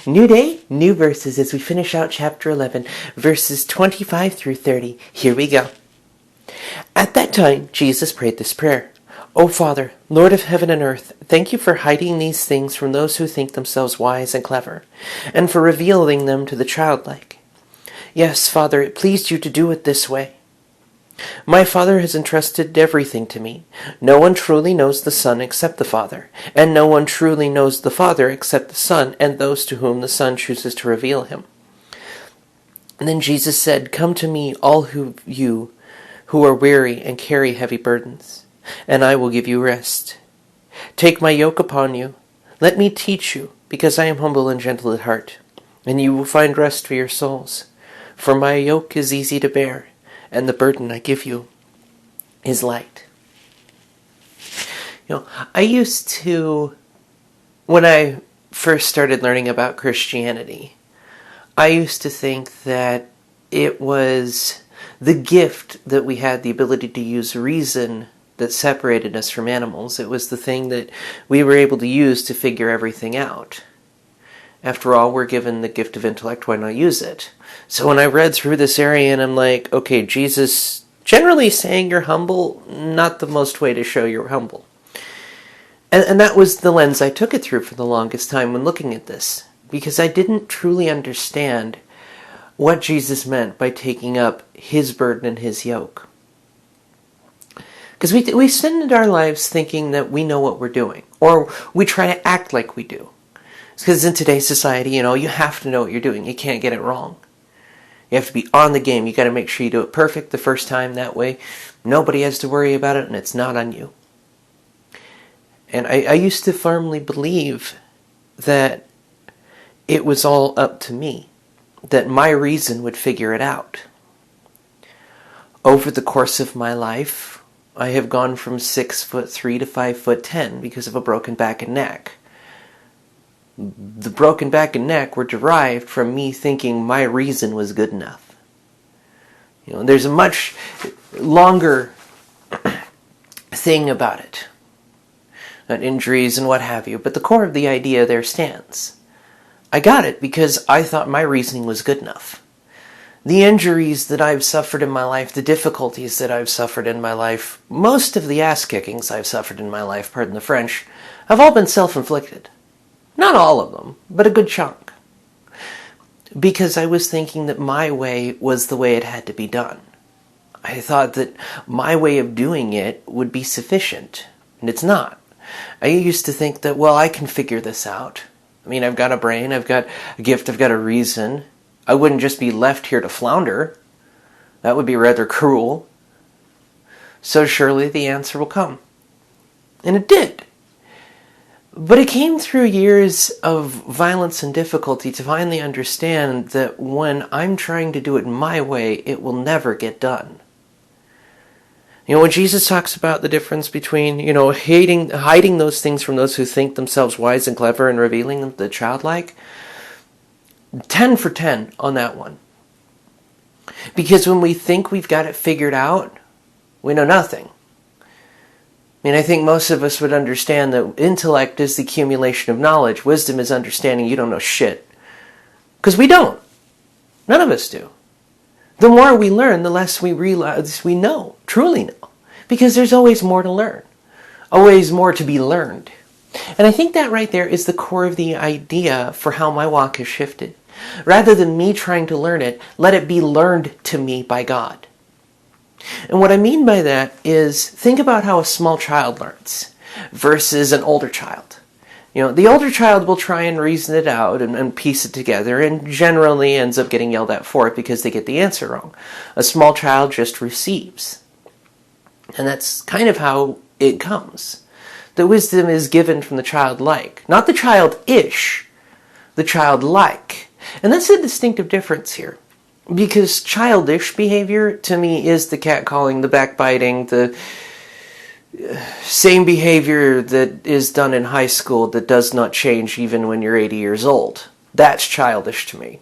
New day, new verses as we finish out chapter 11, verses 25 through 30. Here we go. At that time, Jesus prayed this prayer. O Father, Lord of heaven and earth, thank you for hiding these things from those who think themselves wise and clever, and for revealing them to the childlike. Yes, Father, it pleased you to do it this way. My Father has entrusted everything to me. No one truly knows the Son except the Father, and no one truly knows the Father except the Son and those to whom the Son chooses to reveal him. And then Jesus said, Come to me, all you who are weary and carry heavy burdens, and I will give you rest. Take my yoke upon you. Let me teach you, because I am humble and gentle at heart, and you will find rest for your souls. For my yoke is easy to bear, and the burden I give you is light. I used to, when I first started learning about Christianity, I used to think that it was the gift that we had the ability to use reason that separated us from animals. It was the thing that we were able to use to figure everything out. After all, we're given the gift of intellect, why not use it? So when I read through this area and I'm like, okay, Jesus generally saying you're humble, not the most way to show you're humble. And that was the lens I took it through for the longest time when looking at this, because I didn't truly understand what Jesus meant by taking up his burden and his yoke. Because we spend our lives thinking that we know what we're doing, or we try to act like we do. Because in today's society, you have to know what you're doing. You can't get it wrong. You have to be on the game. You got to make sure you do it perfect the first time. That way, nobody has to worry about it, and it's not on you. And I used to firmly believe that it was all up to me, that my reason would figure it out. Over the course of my life, I have gone from 6'3" to 5'10" because of a broken back and neck. The broken back and neck were derived from me thinking my reason was good enough. There's a much longer thing about it, injuries and what have you, but the core of the idea there stands. I got it because I thought my reasoning was good enough. The injuries that I've suffered in my life, the difficulties that I've suffered in my life, most of the ass-kickings I've suffered in my life, pardon the French, have all been self-inflicted. Not all of them, but a good chunk. Because I was thinking that my way was the way it had to be done. I thought that my way of doing it would be sufficient, and it's not. I used to think that, I can figure this out. I've got a brain, I've got a gift, I've got a reason. I wouldn't just be left here to flounder. That would be rather cruel. So surely the answer will come. And it did. But it came through years of violence and difficulty to finally understand that when I'm trying to do it my way, it will never get done. When Jesus talks about the difference between, hiding those things from those who think themselves wise and clever and revealing them to the childlike, 10 for 10 on that one. Because when we think we've got it figured out, we know nothing. I think most of us would understand that intellect is the accumulation of knowledge. Wisdom is understanding you don't know shit. Because we don't. None of us do. The more we learn, the less we realize we know, truly know. Because there's always more to learn. Always more to be learned. And I think that right there is the core of the idea for how my walk has shifted. Rather than me trying to learn it, let it be learned to me by God. And what I mean by that is, think about how a small child learns versus an older child. The older child will try and reason it out and piece it together and generally ends up getting yelled at for it because they get the answer wrong. A small child just receives. And that's kind of how it comes. The wisdom is given from the childlike. Not the childish, the childlike. And that's a distinctive difference here. Because childish behavior, to me, is the catcalling, the backbiting, the same behavior that is done in high school that does not change even when you're 80 years old. That's childish to me.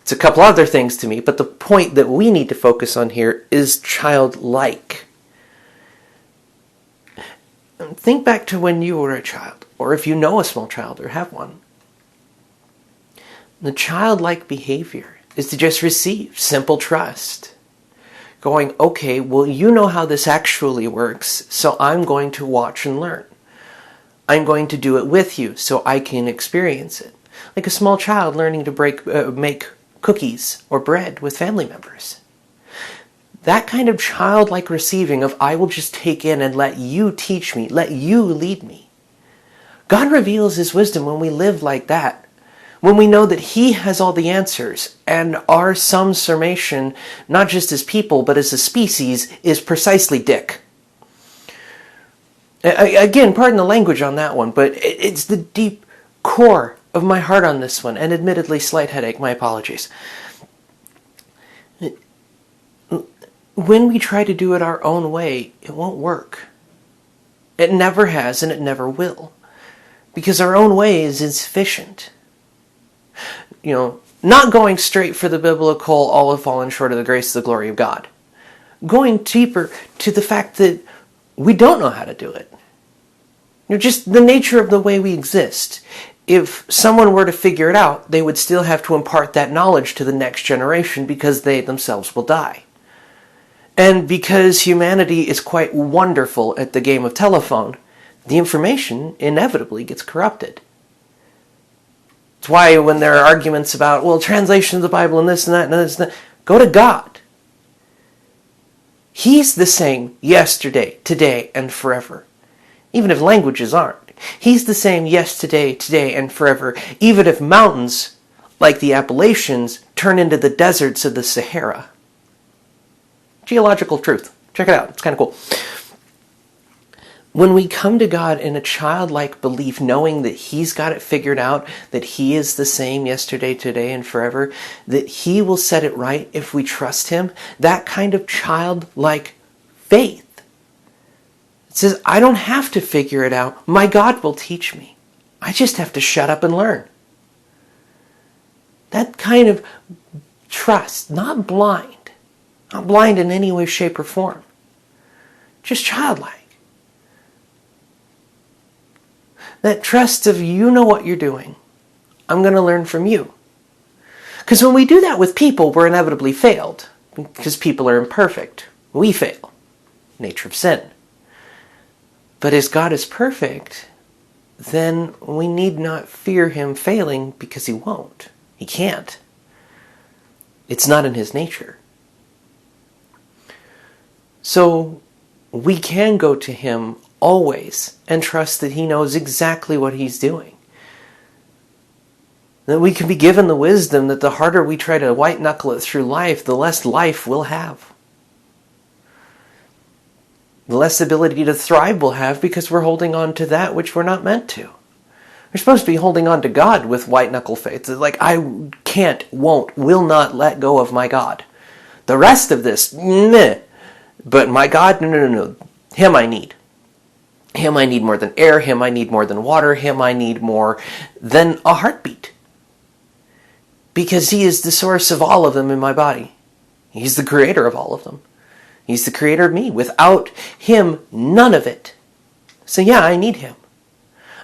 It's a couple other things to me, but the point that we need to focus on here is childlike. Think back to when you were a child, or if you know a small child or have one. The childlike behavior is to just receive simple trust. Going, okay, well, you know how this actually works, so I'm going to watch and learn. I'm going to do it with you so I can experience it. Like a small child learning to make cookies or bread with family members. That kind of childlike receiving of, I will just take in and let you teach me, let you lead me. God reveals His wisdom when we live like that. When we know that He has all the answers, and our some summation, not just as people, but as a species, is precisely dick. Again, pardon the language on that one, but it's the deep core of my heart on this one, and admittedly, slight headache, my apologies. When we try to do it our own way, it won't work. It never has, and it never will. Because our own way is insufficient. Not going straight for the biblical, all have fallen short of the grace of the glory of God. Going deeper to the fact that we don't know how to do it. Just the nature of the way we exist. If someone were to figure it out, they would still have to impart that knowledge to the next generation because they themselves will die. And because humanity is quite wonderful at the game of telephone, the information inevitably gets corrupted. It's why when there are arguments about, translation of the Bible and this and that and this and that, go to God. He's the same yesterday, today, and forever. Even if languages aren't. He's the same yesterday, today, and forever. Even if mountains, like the Appalachians, turn into the deserts of the Sahara. Geological truth. Check it out. It's kind of cool. When we come to God in a childlike belief, knowing that He's got it figured out, that He is the same yesterday, today, and forever, that He will set it right if we trust Him, that kind of childlike faith. It says, I don't have to figure it out. My God will teach me. I just have to shut up and learn. That kind of trust, not blind in any way, shape, or form, just childlike. That trust of, you know what you're doing. I'm going to learn from you. Because when we do that with people, we're inevitably failed. Because people are imperfect. We fail. Nature of sin. But as God is perfect, then we need not fear Him failing because He won't. He can't. It's not in His nature. So we can go to Him always and trust that He knows exactly what He's doing. That we can be given the wisdom that the harder we try to white knuckle it through life, the less life we'll have. The less ability to thrive we'll have because we're holding on to that which we're not meant to. We're supposed to be holding on to God with white knuckle faith. It's like, I can't, won't, will not let go of my God. The rest of this, meh. But my God, no. Him I need. Him I need more than air. Him I need more than water. Him I need more than a heartbeat. Because He is the source of all of them in my body. He's the creator of all of them. He's the creator of me. Without Him, none of it. So yeah, I need Him.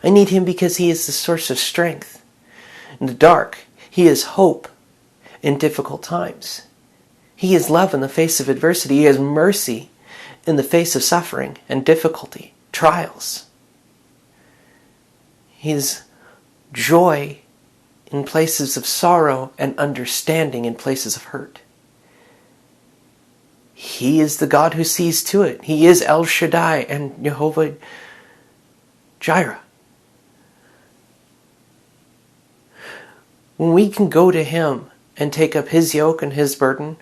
I need Him because He is the source of strength. In the dark, He is hope in difficult times. He is love in the face of adversity. He is mercy in the face of suffering and difficulty, trials. He is joy in places of sorrow and understanding in places of hurt. He is the God who sees to it. He is El Shaddai and Jehovah Jireh. When we can go to Him and take up His yoke and His burden,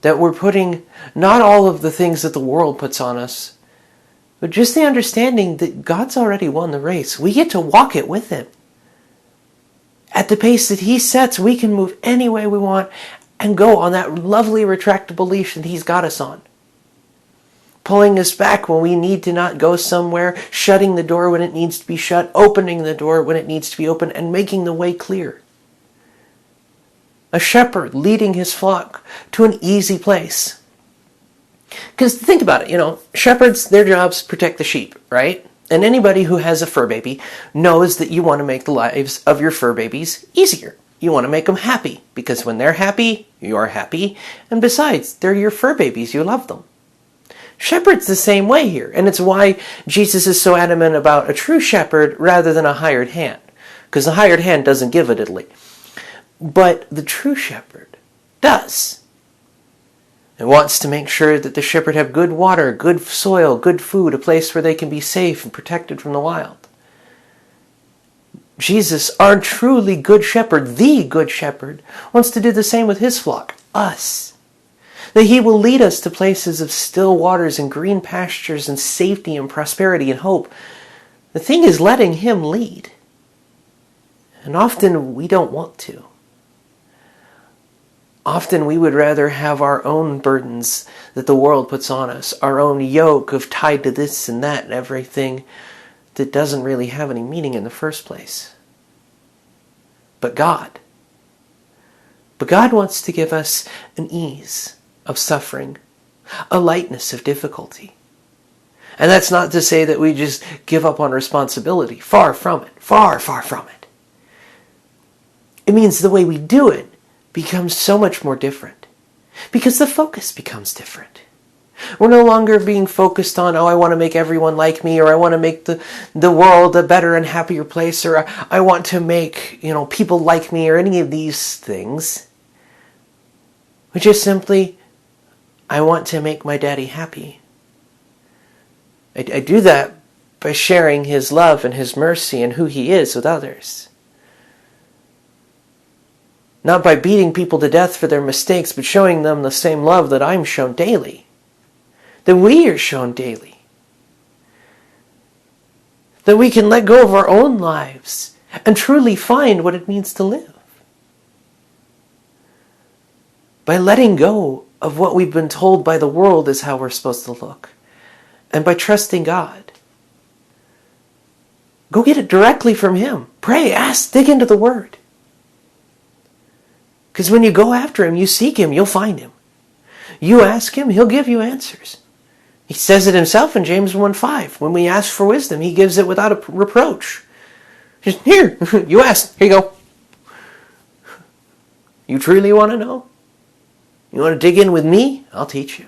that we're putting not all of the things that the world puts on us, but just the understanding that God's already won the race. We get to walk it with Him. At the pace that He sets, we can move any way we want and go on that lovely retractable leash that He's got us on. Pulling us back when we need to not go somewhere, shutting the door when it needs to be shut, opening the door when it needs to be opened, and making the way clear. A shepherd leading his flock to an easy place. Because think about it, shepherds, their job's protect the sheep, right? And anybody who has a fur baby knows that you want to make the lives of your fur babies easier. You want to make them happy, because when they're happy, you're happy. And besides, they're your fur babies. You love them. Shepherd's the same way here. And it's why Jesus is so adamant about a true shepherd rather than a hired hand. Because the hired hand doesn't give a diddly. But the true shepherd does. And wants to make sure that the shepherd have good water, good soil, good food, a place where they can be safe and protected from the wild. Jesus, our truly good shepherd, the good shepherd, wants to do the same with his flock, us. That he will lead us to places of still waters and green pastures and safety and prosperity and hope. The thing is letting him lead. And often we don't want to. Often we would rather have our own burdens that the world puts on us, our own yoke of tied to this and that and everything that doesn't really have any meaning in the first place. But God wants to give us an ease of suffering, a lightness of difficulty. And that's not to say that we just give up on responsibility. Far from it. Far, far from it. It means the way we do it becomes so much more different. Because the focus becomes different. We're no longer being focused on, I want to make everyone like me, or I want to make the world a better and happier place, or I want to make, people like me, or any of these things. We just simply, I want to make my daddy happy. I do that by sharing his love and his mercy and who he is with others. Not by beating people to death for their mistakes, but showing them the same love that I'm shown daily. That we are shown daily. That we can let go of our own lives and truly find what it means to live. By letting go of what we've been told by the world is how we're supposed to look. And by trusting God. Go get it directly from him. Pray, ask, dig into the Word. Because when you go after him, you seek him, you'll find him. You ask him, he'll give you answers. He says it himself in James 1:5. When we ask for wisdom, he gives it without a reproach. Just, here, you asked, here you go. You truly want to know? You want to dig in with me? I'll teach you.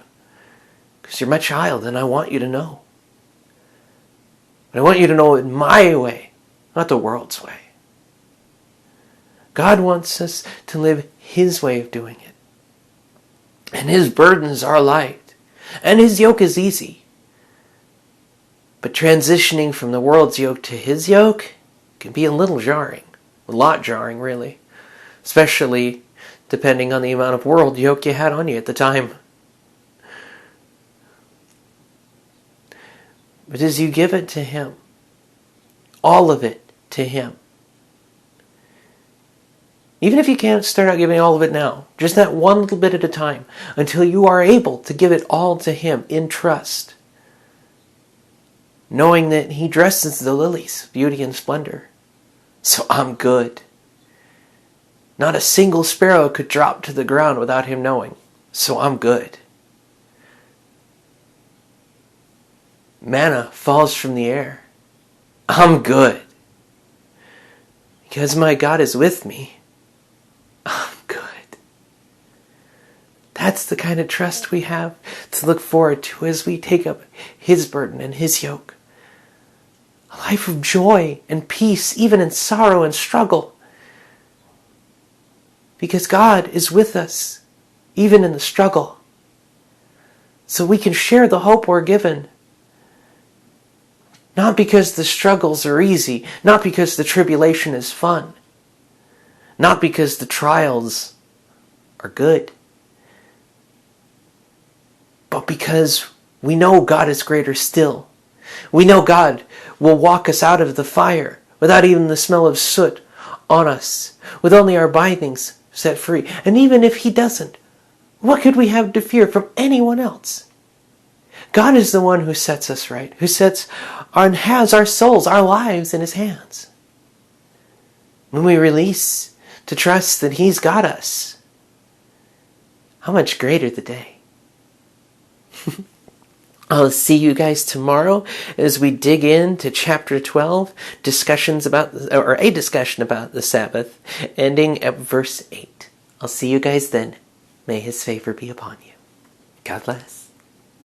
Because you're my child and I want you to know. But I want you to know it my way, not the world's way. God wants us to live his way of doing it. And his burdens are light. And his yoke is easy. But transitioning from the world's yoke to his yoke can be a little jarring. A lot jarring, really. Especially depending on the amount of world yoke you had on you at the time. But as you give it to him, all of it to him, even if you can't start out giving all of it now, just that one little bit at a time, until you are able to give it all to him in trust, knowing that he dresses the lilies, beauty and splendor. So I'm good. Not a single sparrow could drop to the ground without him knowing. So I'm good. Manna falls from the air. I'm good. Because my God is with me. I'm good. That's the kind of trust we have to look forward to as we take up his burden and his yoke. A life of joy and peace, even in sorrow and struggle. Because God is with us, even in the struggle. So we can share the hope we're given. Not because the struggles are easy, not because the tribulation is fun, not because the trials are good, but because we know God is greater still. We know God will walk us out of the fire without even the smell of soot on us, with only our bindings set free. And even if he doesn't, what could we have to fear from anyone else? God is the one who sets us right, who has our souls, our lives in his hands. When we release to trust that he's got us, how much greater the day. I'll see you guys tomorrow as we dig into chapter 12, a discussion about the Sabbath, ending at verse 8. I'll see you guys then. May his favor be upon you. God bless.